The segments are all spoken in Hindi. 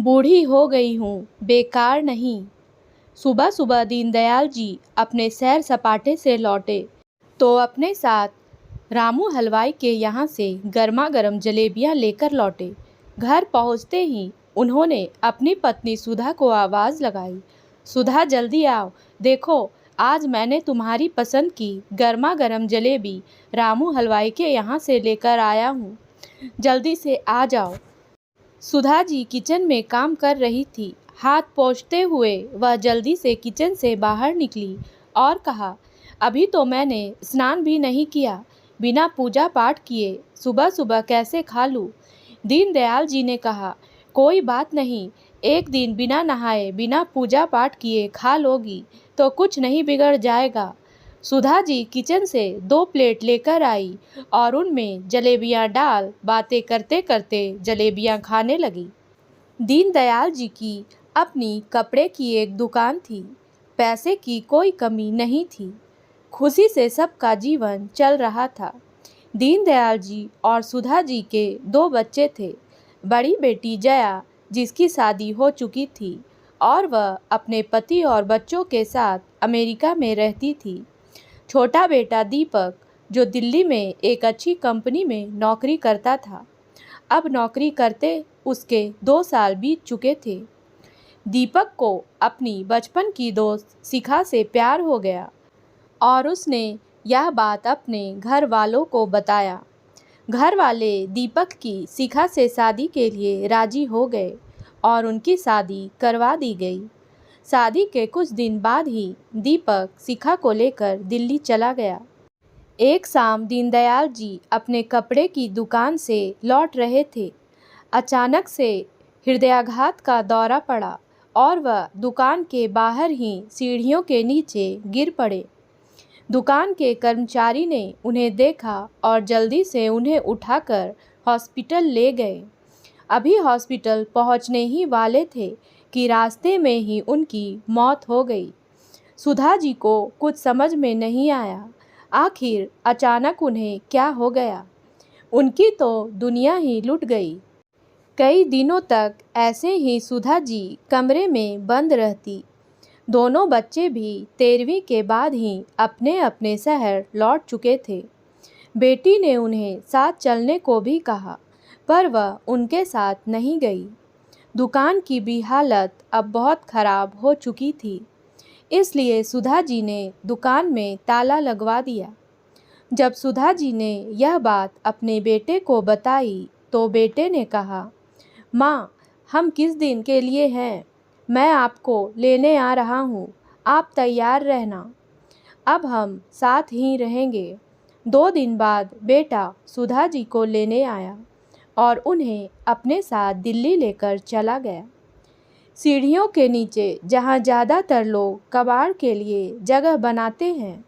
बूढ़ी हो गई हूँ, बेकार नहीं। सुबह सुबह दीनदयाल जी अपने सैर सपाटे से लौटे तो अपने साथ रामू हलवाई के यहाँ से गर्मा गर्म जलेबियाँ लेकर लौटे। घर पहुँचते ही उन्होंने अपनी पत्नी सुधा को आवाज़ लगाई, सुधा जल्दी आओ, देखो आज मैंने तुम्हारी पसंद की गर्मा गर्म जलेबी रामू हलवाई के यहाँ से लेकर आया हूँ, जल्दी से आ जाओ। सुधा जी किचन में काम कर रही थी। हाथ पोंछते हुए वह जल्दी से किचन से बाहर निकली और कहा, अभी तो मैंने स्नान भी नहीं किया, बिना पूजा पाठ किए सुबह सुबह कैसे खा लूँ। दीनदयाल जी ने कहा, कोई बात नहीं, एक दिन बिना नहाए बिना पूजा पाठ किए खा लोगी तो कुछ नहीं बिगड़ जाएगा। सुधा जी किचन से 2 प्लेट लेकर आई और उनमें जलेबियां डाल बातें करते करते जलेबियां खाने लगी। दीनदयाल जी की अपनी कपड़े की एक दुकान थी। पैसे की कोई कमी नहीं थी। खुशी से सबका जीवन चल रहा था। दीनदयाल जी और सुधा जी के 2 बच्चे थे। बड़ी बेटी जया, जिसकी शादी हो चुकी थी और वह अपने पति और बच्चों के साथ अमेरिका में रहती थी। छोटा बेटा दीपक, जो दिल्ली में एक अच्छी कंपनी में नौकरी करता था। अब नौकरी करते उसके 2 साल बीत चुके थे। दीपक को अपनी बचपन की दोस्त शिखा से प्यार हो गया और उसने यह बात अपने घर वालों को बताया। घर वाले दीपक की शिखा से शादी के लिए राजी हो गए और उनकी शादी करवा दी गई। शादी के कुछ दिन बाद ही दीपक शिखा को लेकर दिल्ली चला गया। एक शाम दीनदयाल जी अपने कपड़े की दुकान से लौट रहे थे। अचानक से हृदयाघात का दौरा पड़ा और वह दुकान के बाहर ही सीढ़ियों के नीचे गिर पड़े। दुकान के कर्मचारी ने उन्हें देखा और जल्दी से उन्हें उठाकर हॉस्पिटल ले गए। अभी हॉस्पिटल पहुंचने ही वाले थे कि रास्ते में ही उनकी मौत हो गई। सुधा जी को कुछ समझ में नहीं आया, आखिर अचानक उन्हें क्या हो गया। उनकी तो दुनिया ही लुट गई। कई दिनों तक ऐसे ही सुधा जी कमरे में बंद रहती। दोनों बच्चे भी 13वीं के बाद ही अपने अपने शहर लौट चुके थे। बेटी ने उन्हें साथ चलने को भी कहा, पर वह उनके साथ नहीं गई। दुकान की भी हालत अब बहुत खराब हो चुकी थी, इसलिए सुधा जी ने दुकान में ताला लगवा दिया। जब सुधा जी ने यह बात अपने बेटे को बताई तो बेटे ने कहा, माँ, हम किस दिन के लिए हैं? मैं आपको लेने आ रहा हूँ, आप तैयार रहना। अब हम साथ ही रहेंगे। 2 दिन बाद बेटा सुधा जी को लेने आया और उन्हें अपने साथ दिल्ली लेकर चला गया। सीढ़ियों के नीचे जहाँ ज़्यादातर लोग कबाड़ के लिए जगह बनाते हैं,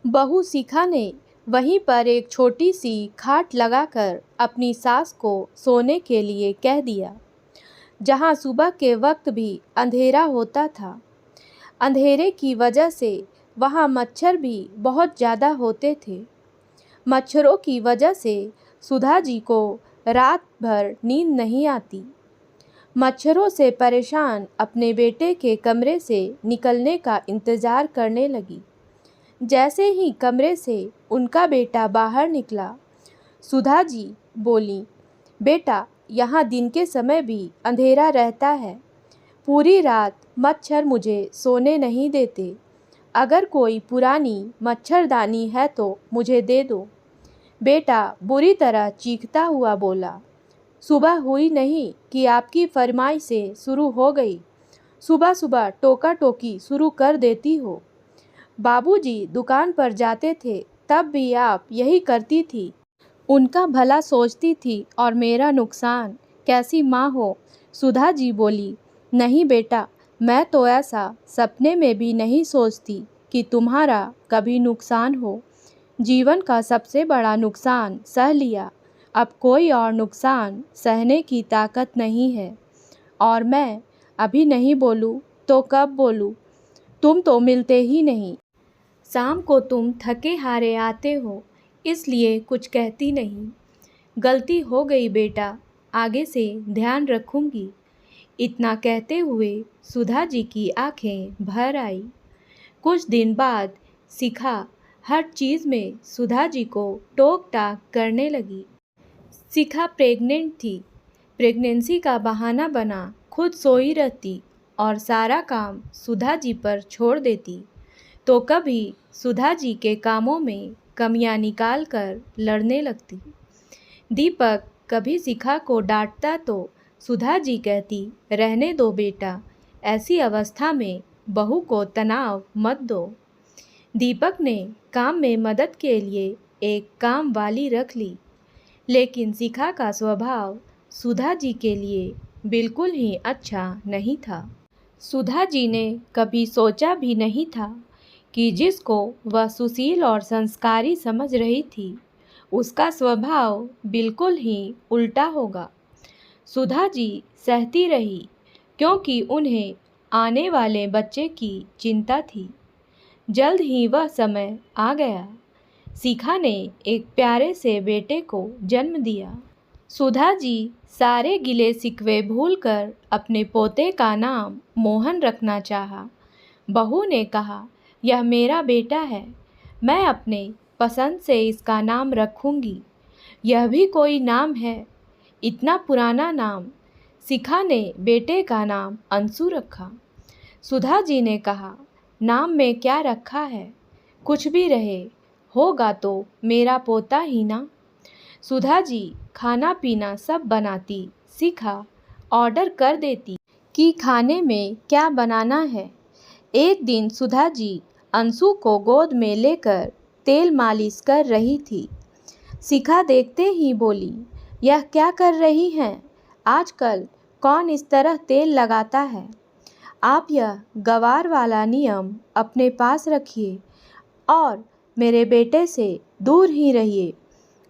बहू शिखा ने वहीं पर एक छोटी सी खाट लगाकर अपनी सास को सोने के लिए कह दिया। जहाँ सुबह के वक्त भी अंधेरा होता था। अंधेरे की वजह से वहाँ मच्छर भी बहुत ज़्यादा होते थे। मच्छरों की वजह से सुधा जी को रात भर नींद नहीं आती। मच्छरों से परेशान अपने बेटे के कमरे से निकलने का इंतज़ार करने लगी। जैसे ही कमरे से उनका बेटा बाहर निकला, सुधा जी बोली, बेटा, यहाँ दिन के समय भी अंधेरा रहता है। पूरी रात मच्छर मुझे सोने नहीं देते। अगर कोई पुरानी मच्छरदानी है तो मुझे दे दो। बेटा बुरी तरह चीखता हुआ बोला, सुबह हुई नहीं कि आपकी फरमाइशें शुरू हो गई। सुबह सुबह टोका टोकी शुरू कर देती हो। बाबूजी दुकान पर जाते थे तब भी आप यही करती थी। उनका भला सोचती थी और मेरा नुकसान। कैसी माँ हो। सुधा जी बोली, नहीं बेटा, मैं तो ऐसा सपने में भी नहीं सोचती कि तुम्हारा कभी नुकसान हो। जीवन का सबसे बड़ा नुकसान सह लिया, अब कोई और नुकसान सहने की ताकत नहीं है। और मैं अभी नहीं बोलूँ तो कब बोलूँ? तुम तो मिलते ही नहीं। शाम को तुम थके हारे आते हो, इसलिए कुछ कहती नहीं। गलती हो गई बेटा, आगे से ध्यान रखूंगी। इतना कहते हुए सुधा जी की आंखें भर आई। कुछ दिन बाद शिखा हर चीज़ में सुधा जी को टोक टाक करने लगी। शिखा प्रेग्नेंट थी। प्रेगनेंसी का बहाना बना खुद सोई रहती और सारा काम सुधा जी पर छोड़ देती। तो कभी सुधा जी के कामों में कमियां निकाल कर लड़ने लगती। दीपक कभी शिखा को डांटता तो सुधा जी कहती, रहने दो बेटा, ऐसी अवस्था में बहू को तनाव मत दो। दीपक ने काम में मदद के लिए एक काम वाली रख ली, लेकिन शिखा का स्वभाव सुधा जी के लिए बिल्कुल ही अच्छा नहीं था। सुधा जी ने कभी सोचा भी नहीं था कि जिसको वह सुशील और संस्कारी समझ रही थी, उसका स्वभाव बिल्कुल ही उल्टा होगा। सुधा जी सहती रही क्योंकि उन्हें आने वाले बच्चे की चिंता थी। जल्द ही वह समय आ गया। शिखा ने एक प्यारे से बेटे को जन्म दिया। सुधा जी सारे गिले शिकवे भूलकर अपने पोते का नाम मोहन रखना चाहा। बहू ने कहा, यह मेरा बेटा है, मैं अपने पसंद से इसका नाम रखूंगी। यह भी कोई नाम है, इतना पुराना नाम। शिखा ने बेटे का नाम अंशु रखा। सुधा जी ने कहा, नाम में क्या रखा है, कुछ भी रहे, होगा तो मेरा पोता ही ना। सुधा जी खाना पीना सब बनाती। शिखा ऑर्डर कर देती कि खाने में क्या बनाना है। एक दिन सुधा जी अंशु को गोद में लेकर तेल मालिश कर रही थी। शिखा देखते ही बोली, यह क्या कर रही हैं? आजकल कौन इस तरह तेल लगाता है? आप यह गवार वाला नियम अपने पास रखिए और मेरे बेटे से दूर ही रहिए।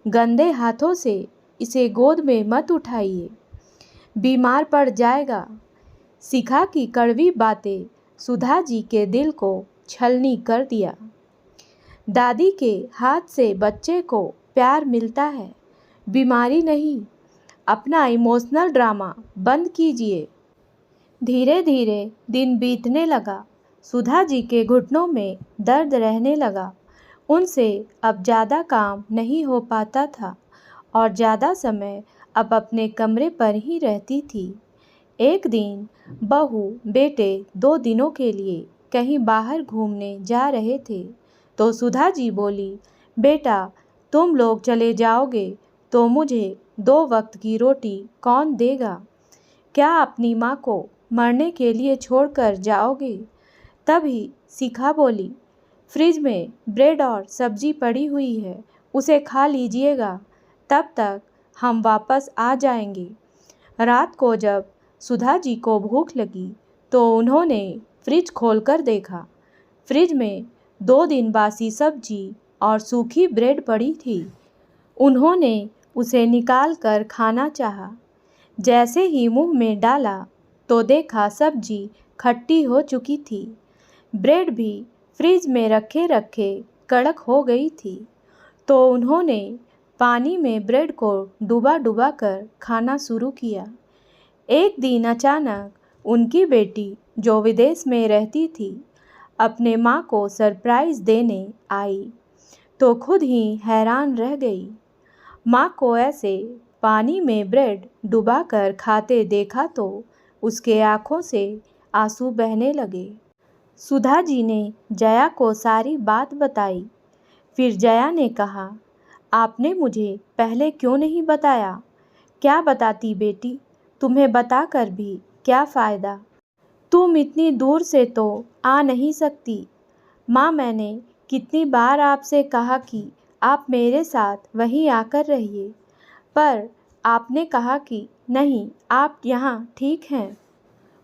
गंदे हाथों से इसे गोद में मत उठाइए, बीमार पड़ जाएगा। शिखा की कड़वी बातें सुधा जी के दिल को छलनी कर दिया। दादी के हाथ से बच्चे को प्यार मिलता है, बीमारी नहीं। अपना इमोशनल ड्रामा बंद कीजिए। धीरे धीरे दिन बीतने लगा। सुधा जी के घुटनों में दर्द रहने लगा। उनसे अब ज़्यादा काम नहीं हो पाता था और ज़्यादा समय अब अपने कमरे पर ही रहती थी। एक दिन बहू बेटे 2 दिनों के लिए कहीं बाहर घूमने जा रहे थे तो सुधा जी बोली, बेटा तुम लोग चले जाओगे तो मुझे 2 वक्त की रोटी कौन देगा? क्या अपनी माँ को मरने के लिए छोड़कर जाओगे? तभी शिखा बोली, फ्रिज में ब्रेड और सब्जी पड़ी हुई है, उसे खा लीजिएगा, तब तक हम वापस आ जाएंगे। रात को जब सुधा जी को भूख लगी तो उन्होंने फ्रिज खोलकर देखा। फ्रिज में 2 दिन बासी सब्जी और सूखी ब्रेड पड़ी थी। उन्होंने उसे निकाल कर खाना चाहा। जैसे ही मुंह में डाला तो देखा सब्जी खट्टी हो चुकी थी। ब्रेड भी फ्रिज में रखे रखे कड़क हो गई थी। तो उन्होंने पानी में ब्रेड को डुबा डुबा कर खाना शुरू किया। एक दिन अचानक उनकी बेटी जो विदेश में रहती थी अपने माँ को सरप्राइज़ देने आई तो खुद ही हैरान रह गई। माँ को ऐसे पानी में ब्रेड डुबाकर खाते देखा तो उसके आँखों से आंसू बहने लगे। सुधा जी ने जया को सारी बात बताई। फिर जया ने कहा, आपने मुझे पहले क्यों नहीं बताया? क्या बताती बेटी, तुम्हें बताकर भी क्या फ़ायदा? तुम इतनी दूर से तो आ नहीं सकती। माँ, मैंने कितनी बार आपसे कहा कि आप मेरे साथ वहीं आकर रहिए, पर आपने कहा कि नहीं, आप यहाँ ठीक हैं।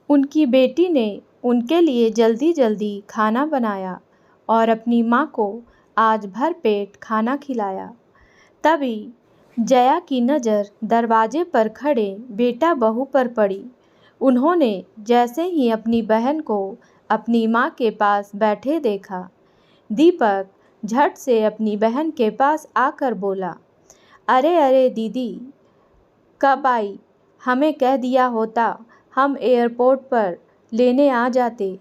उनकी बेटी ने उनके लिए जल्दी जल्दी खाना बनाया और अपनी माँ को आज भर पेट खाना खिलाया। तभी जया की नज़र दरवाजे पर खड़े बेटा बहू पर पड़ी। उन्होंने जैसे ही अपनी बहन को अपनी माँ के पास बैठे देखा, दीपक झट से अपनी बहन के पास आकर बोला, अरे अरे दीदी, कब आई? हमें कह दिया होता हम एयरपोर्ट पर लेने आ जाते।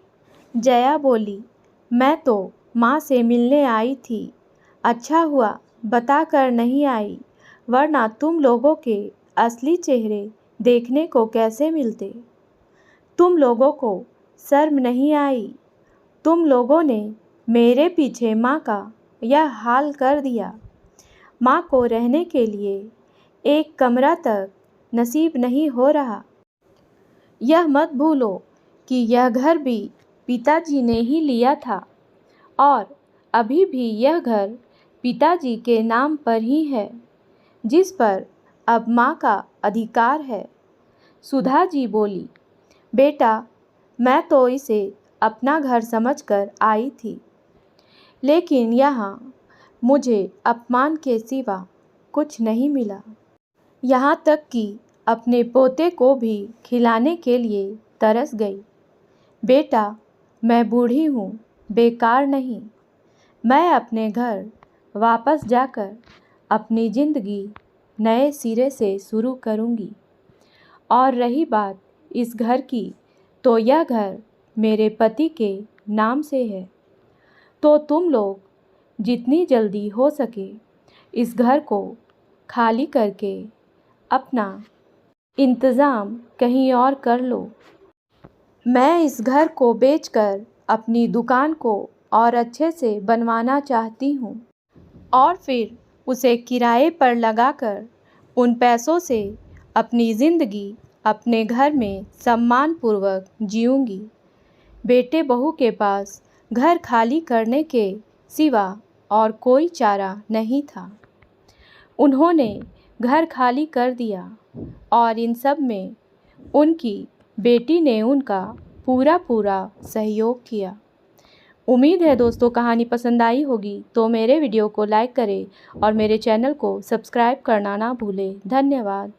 जया बोली, मैं तो माँ से मिलने आई थी। अच्छा हुआ बता कर नहीं आई, वरना तुम लोगों के असली चेहरे देखने को कैसे मिलते। तुम लोगों को शर्म नहीं आई? तुम लोगों ने मेरे पीछे माँ का यह हाल कर दिया। माँ को रहने के लिए एक कमरा तक नसीब नहीं हो रहा। यह मत भूलो कि यह घर भी पिताजी ने ही लिया था और अभी भी यह घर पिताजी के नाम पर ही है, जिस पर अब माँ का अधिकार है। सुधा जी बोली, बेटा, मैं तो इसे अपना घर समझकर आई थी, लेकिन यहाँ मुझे अपमान के सिवा कुछ नहीं मिला। यहाँ तक कि अपने पोते को भी खिलाने के लिए तरस गई। बेटा, मैं बूढ़ी हूँ, बेकार नहीं। मैं अपने घर वापस जाकर अपनी ज़िंदगी नए सिरे से शुरू करूँगी। और रही बात इस घर की, तो यह घर मेरे पति के नाम से है। तो तुम लोग जितनी जल्दी हो सके इस घर को खाली करके अपना इंतज़ाम कहीं और कर लो। मैं इस घर को बेचकर अपनी दुकान को और अच्छे से बनवाना चाहती हूँ और फिर उसे किराए पर लगाकर उन पैसों से अपनी ज़िंदगी अपने घर में सम्मानपूर्वक जीऊँगी। बेटे बहू के पास घर खाली करने के सिवा और कोई चारा नहीं था। उन्होंने घर खाली कर दिया और इन सब में उनकी बेटी ने उनका पूरा सहयोग किया। उम्मीद है दोस्तों कहानी पसंद आई होगी, तो मेरे वीडियो को लाइक करें और मेरे चैनल को सब्सक्राइब करना ना भूलें। धन्यवाद।